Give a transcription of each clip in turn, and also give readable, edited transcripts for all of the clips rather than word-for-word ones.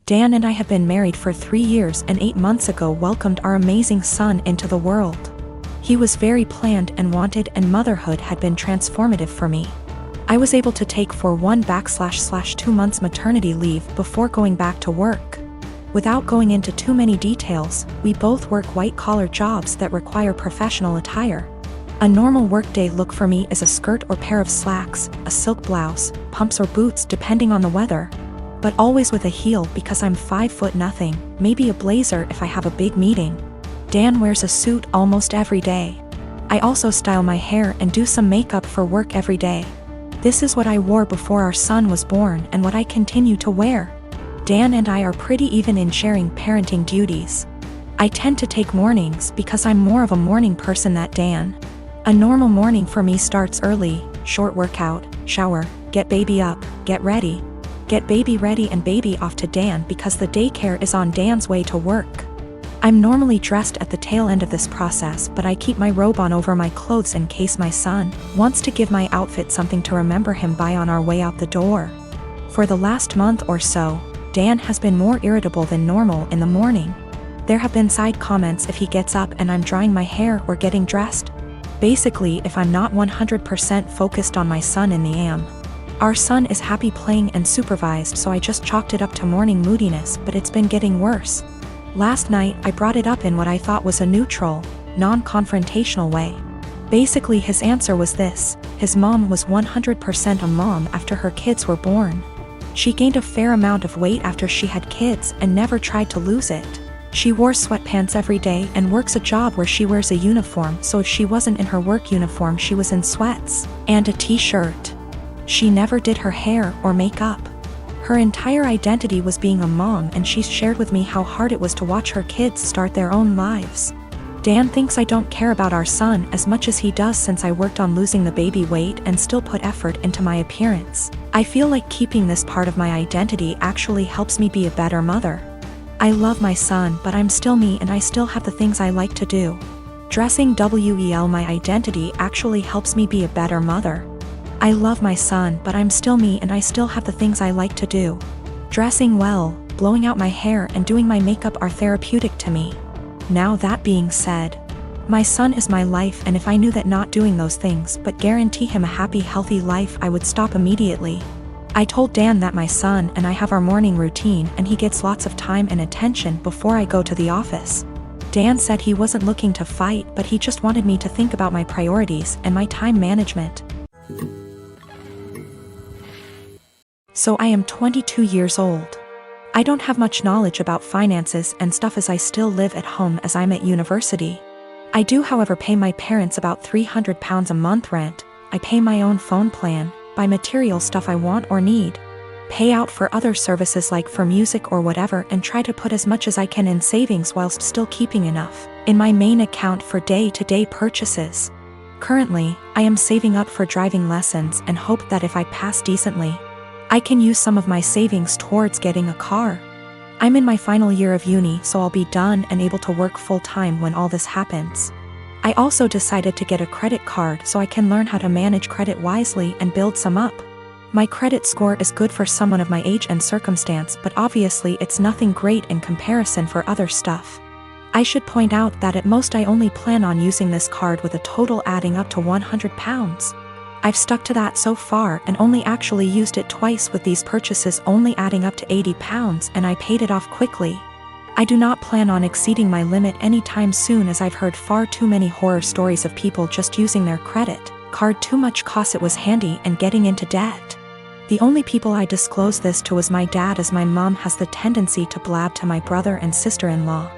Dan and I have been married for 3 years and 8 months ago welcomed our amazing son into the world. He was very planned and wanted, and motherhood had been transformative for me. I was able to take for 1/2 months maternity leave before going back to work. Without going into too many details, we both work white-collar jobs that require professional attire. A normal workday look for me is a skirt or pair of slacks, a silk blouse, pumps or boots depending on the weather, but always with a heel because I'm 5'0", maybe a blazer if I have a big meeting. Dan wears a suit almost every day. I also style my hair and do some makeup for work every day. This is what I wore before our son was born and what I continue to wear. Dan and I are pretty even in sharing parenting duties. I tend to take mornings because I'm more of a morning person than Dan. A normal morning for me starts early: short workout, shower, get baby up, get baby ready and baby off to Dan because the daycare is on Dan's way to work. I'm normally dressed at the tail end of this process, but I keep my robe on over my clothes in case my son wants to give my outfit something to remember him by on our way out the door. For the last month or so, Dan has been more irritable than normal in the morning. There have been side comments if he gets up and I'm drying my hair or getting dressed. Basically, if I'm not 100% focused on my son in the AM. Our son is happy playing and supervised, so I just chalked it up to morning moodiness, but it's been getting worse. Last night, I brought it up in what I thought was a neutral, non-confrontational way. Basically, his answer was this: his mom was 100% a mom after her kids were born. She gained a fair amount of weight after she had kids and never tried to lose it. She wore sweatpants every day and works a job where she wears a uniform, so if she wasn't in her work uniform she was in sweats and a t-shirt. She never did her hair or makeup. Her entire identity was being a mom, and she shared with me how hard it was to watch her kids start their own lives. Dan thinks I don't care about our son as much as he does since I worked on losing the baby weight and still put effort into my appearance. I feel like keeping this part of my identity actually helps me be a better mother. I love my son, but I'm still me and I still have the things I like to do. Dressing well, my identity actually helps me be a better mother. I love my son, but I'm still me and I still have the things I like to do. Dressing well, blowing out my hair and doing my makeup are therapeutic to me. Now that being said, my son is my life, and if I knew that not doing those things but guarantee him a happy, healthy life, I would stop immediately. I told Dan that my son and I have our morning routine and he gets lots of time and attention before I go to the office. Dan said he wasn't looking to fight, but he just wanted me to think about my priorities and my time management. So I am 22 years old. I don't have much knowledge about finances and stuff as I still live at home as I'm at university. I do, however, pay my parents about £300 a month rent. I pay my own phone plan, buy material stuff I want or need, pay out for other services like for music or whatever, and try to put as much as I can in savings whilst still keeping enough in my main account for day-to-day purchases. Currently, I am saving up for driving lessons and hope that if I pass decently, I can use some of my savings towards getting a car. I'm in my final year of uni, so I'll be done and able to work full-time when all this happens. I also decided to get a credit card so I can learn how to manage credit wisely and build some up. My credit score is good for someone of my age and circumstance, but obviously it's nothing great in comparison for other stuff. I should point out that at most I only plan on using this card with a total adding up to £100. I've stuck to that so far and only actually used it twice, with these purchases only adding up to £80, and I paid it off quickly. I do not plan on exceeding my limit anytime soon, as I've heard far too many horror stories of people just using their credit card too much cause it was handy and getting into debt. The only people I disclose this to is my dad, as my mom has the tendency to blab to my brother and sister-in-law,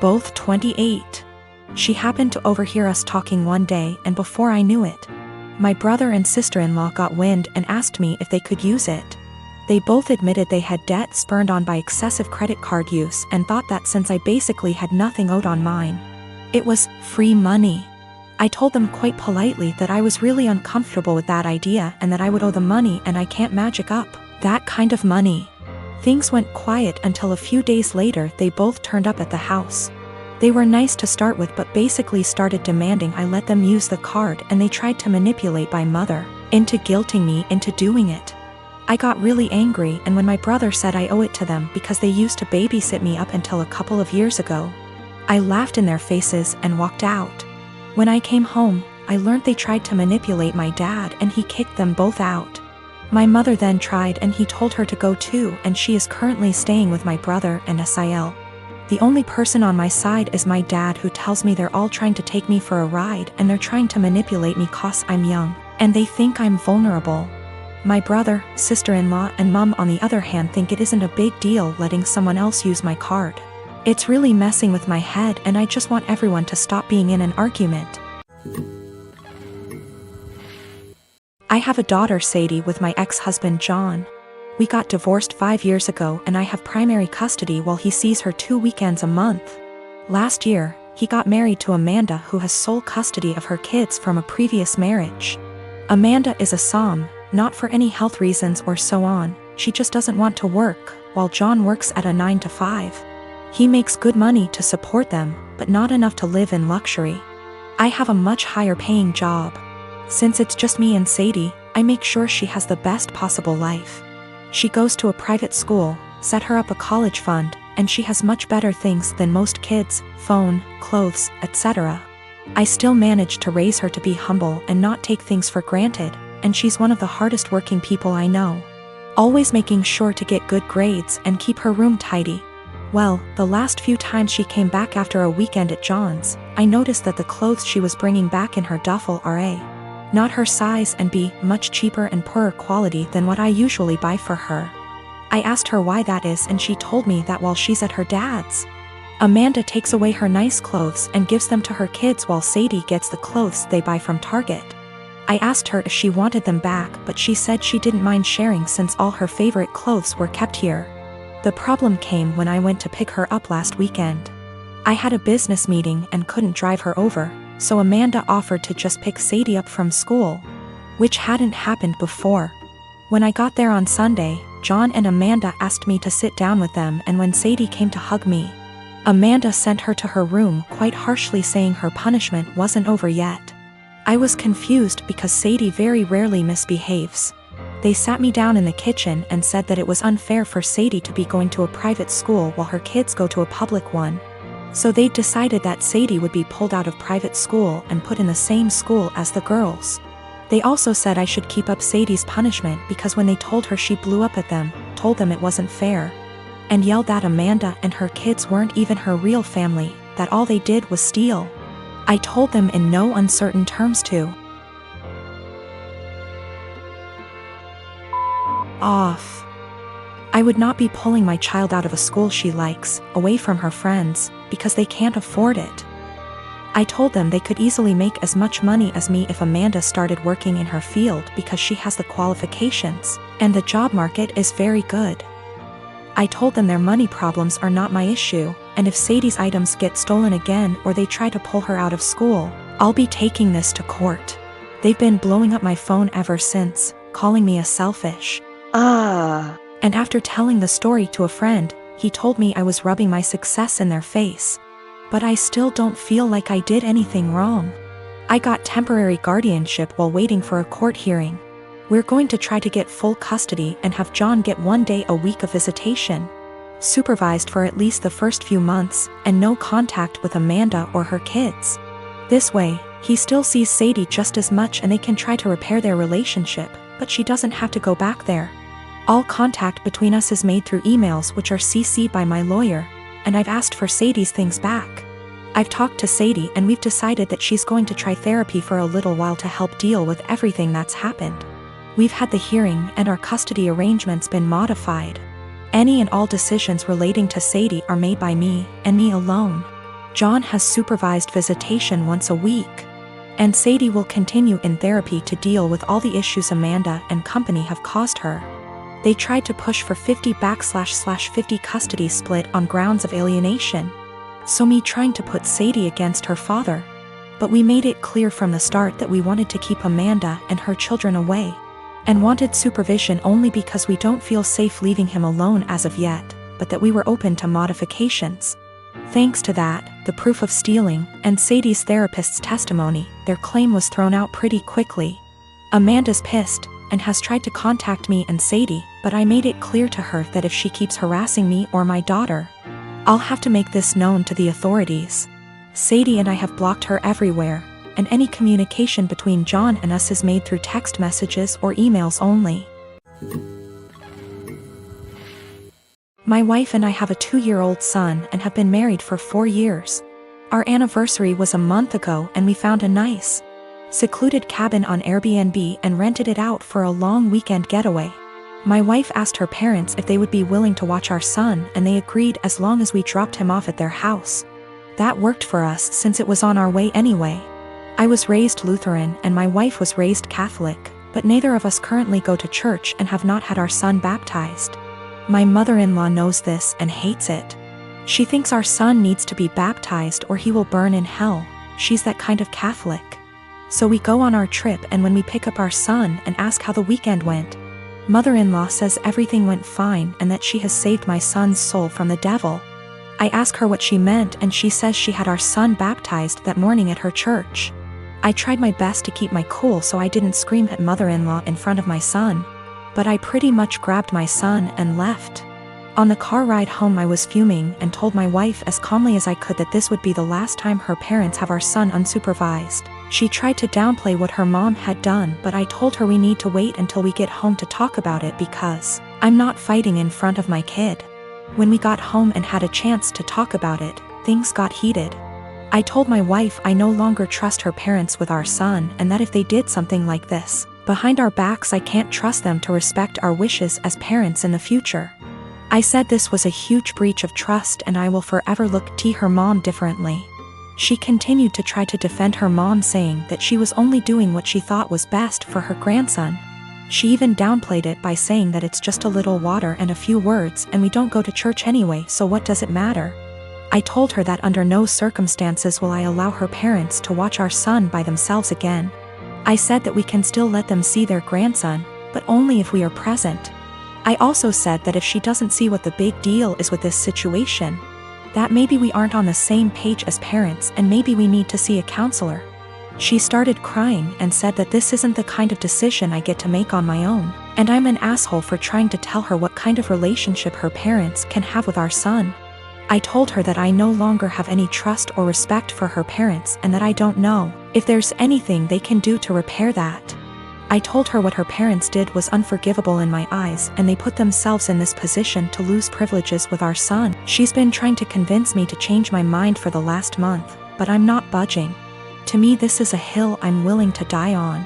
both 28. She happened to overhear us talking one day, and before I knew it, my brother and sister-in-law got wind and asked me if they could use it. They both admitted they had debt spurred on by excessive credit card use and thought that since I basically had nothing owed on mine, it was free money. I told them quite politely that I was really uncomfortable with that idea and that I would owe the money, and I can't magic up that kind of money. Things went quiet until a few days later they both turned up at the house. They were nice to start with, but basically started demanding I let them use the card, and they tried to manipulate my mother into guilting me into doing it. I got really angry, and when my brother said I owe it to them because they used to babysit me up until a couple of years ago, I laughed in their faces and walked out. When I came home, I learned they tried to manipulate my dad and he kicked them both out. My mother then tried and he told her to go too, and she is currently staying with my brother and Sil. The only person on my side is my dad, who tells me they're all trying to take me for a ride and they're trying to manipulate me cause I'm young, and they think I'm vulnerable. My brother, sister-in-law and mom on the other hand think it isn't a big deal letting someone else use my card. It's really messing with my head, and I just want everyone to stop being in an argument. I have a daughter, Sadie, with my ex-husband John. We got divorced 5 years ago and I have primary custody while he sees her 2 weekends a month. Last year, he got married to Amanda, who has sole custody of her kids from a previous marriage. Amanda is a SOM, not for any health reasons or so on, she just doesn't want to work, while John works at a 9 to 5. He makes good money to support them, but not enough to live in luxury. I have a much higher paying job. Since it's just me and Sadie, I make sure she has the best possible life. She goes to a private school, set her up a college fund, and she has much better things than most kids: phone, clothes, etc. I still manage to raise her to be humble and not take things for granted, and she's one of the hardest working people I know. Always making sure to get good grades and keep her room tidy. Well, the last few times she came back after a weekend at John's, I noticed that the clothes she was bringing back in her duffel are A, not her size, and B, much cheaper and poorer quality than what I usually buy for her. I asked her why that is, and she told me that while she's at her dad's, Amanda takes away her nice clothes and gives them to her kids while Sadie gets the clothes they buy from Target. I asked her if she wanted them back, but she said she didn't mind sharing since all her favorite clothes were kept here. The problem came when I went to pick her up last weekend. I had a business meeting and couldn't drive her over, so Amanda offered to just pick Sadie up from school, which hadn't happened before. When I got there on Sunday, John and Amanda asked me to sit down with them, and when Sadie came to hug me, Amanda sent her to her room quite harshly, saying her punishment wasn't over yet. I was confused because Sadie very rarely misbehaves. They sat me down in the kitchen and said that it was unfair for Sadie to be going to a private school while her kids go to a public one. So they decided that Sadie would be pulled out of private school and put in the same school as the girls. They also said I should keep up Sadie's punishment because when they told her, she blew up at them, told them it wasn't fair, and yelled that Amanda and her kids weren't even her real family, that all they did was steal. I told them in no uncertain terms to off. I would not be pulling my child out of a school she likes, away from her friends, because they can't afford it. I told them they could easily make as much money as me if Amanda started working in her field because she has the qualifications, and the job market is very good. I told them their money problems are not my issue, and if Sadie's items get stolen again or they try to pull her out of school, I'll be taking this to court. They've been blowing up my phone ever since, calling me a selfish. And after telling the story to a friend, he told me I was rubbing my success in their face. But I still don't feel like I did anything wrong. I got temporary guardianship while waiting for a court hearing. We're going to try to get full custody and have John get 1 day a week of visitation, supervised for at least the first few months, and no contact with Amanda or her kids. This way, he still sees Sadie just as much and they can try to repair their relationship, but she doesn't have to go back there. All contact between us is made through emails, which are CC'd by my lawyer, and I've asked for Sadie's things back. I've talked to Sadie and we've decided that she's going to try therapy for a little while to help deal with everything that's happened. We've had the hearing and our custody arrangements been modified. Any and all decisions relating to Sadie are made by me, and me alone. John has supervised visitation once a week, and Sadie will continue in therapy to deal with all the issues Amanda and company have caused her. They tried to push for 50/50 custody split on grounds of alienation, so me trying to put Sadie against her father. But we made it clear from the start that we wanted to keep Amanda and her children away, and wanted supervision only because we don't feel safe leaving him alone as of yet, but that we were open to modifications. Thanks to that, the proof of stealing, and Sadie's therapist's testimony, their claim was thrown out pretty quickly. Amanda's pissed, and has tried to contact me and Sadie, but I made it clear to her that if she keeps harassing me or my daughter, I'll have to make this known to the authorities. Sadie and I have blocked her everywhere, and any communication between John and us is made through text messages or emails only. My wife and I have a 2-year-old son and have been married for 4 years. Our anniversary was a month ago and we found a nice, secluded cabin on Airbnb and rented it out for a long weekend getaway. My wife asked her parents if they would be willing to watch our son, and they agreed as long as we dropped him off at their house. That worked for us since it was on our way anyway. I was raised Lutheran and my wife was raised Catholic, but neither of us currently go to church and have not had our son baptized. My mother-in-law knows this and hates it. She thinks our son needs to be baptized or he will burn in hell. She's that kind of Catholic. So we go on our trip, and when we pick up our son and ask how the weekend went, mother-in-law says everything went fine and that she has saved my son's soul from the devil. I ask her what she meant and she says she had our son baptized that morning at her church. I tried my best to keep my cool so I didn't scream at mother-in-law in front of my son, but I pretty much grabbed my son and left. On the car ride home I was fuming and told my wife as calmly as I could that this would be the last time her parents have our son unsupervised. She tried to downplay what her mom had done, but I told her we need to wait until we get home to talk about it because I'm not fighting in front of my kid. When we got home and had a chance to talk about it, things got heated. I told my wife I no longer trust her parents with our son, and that if they did something like this behind our backs, I can't trust them to respect our wishes as parents in the future. I said this was a huge breach of trust and I will forever look at her mom differently. She continued to try to defend her mom, saying that she was only doing what she thought was best for her grandson. She even downplayed it by saying that it's just a little water and a few words and we don't go to church anyway, so what does it matter? I told her that under no circumstances will I allow her parents to watch our son by themselves again. I said that we can still let them see their grandson, but only if we are present. I also said that if she doesn't see what the big deal is with this situation, that maybe we aren't on the same page as parents and maybe we need to see a counselor. She started crying and said that this isn't the kind of decision I get to make on my own, and I'm an asshole for trying to tell her what kind of relationship her parents can have with our son. I told her that I no longer have any trust or respect for her parents and that I don't know if there's anything they can do to repair that. I told her what her parents did was unforgivable in my eyes and they put themselves in this position to lose privileges with our son. She's been trying to convince me to change my mind for the last month, but I'm not budging. To me, this is a hill I'm willing to die on.